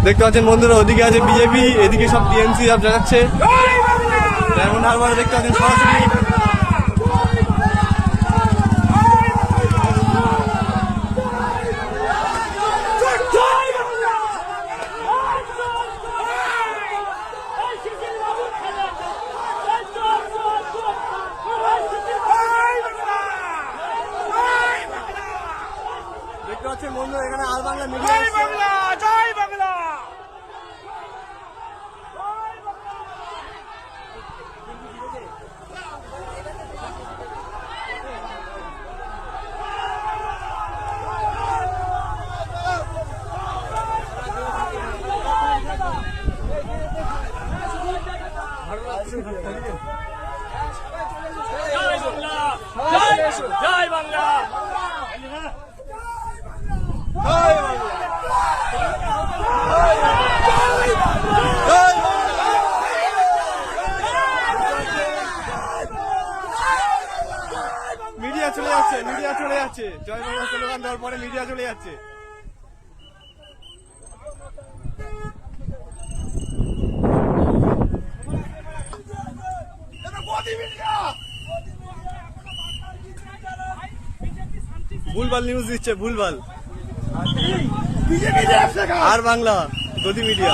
দেখতে পাচ্ছেন বন্ধুরা, ওদিকে আছে বিজেপি, এদিকে সব টিএমসি সব জানাচ্ছে। ডায়মন্ড হারবারে দেখতে পাচ্ছেন সরাসরি দেখতে পাচ্ছেন বন্ধুরা, এখানে আর বাংলা মিডিয়া জয় বাংলা। মিডিয়া চলে যাচ্ছে, মিডিয়া চলে যাচ্ছে। জয় বাংলা স্লোগান দেওয়ার পরে মিডিয়া চলে যাচ্ছে। ভুলভাল নিউজ দিচ্ছে, ভুলভাল। আর বাংলা গদি মিডিয়া।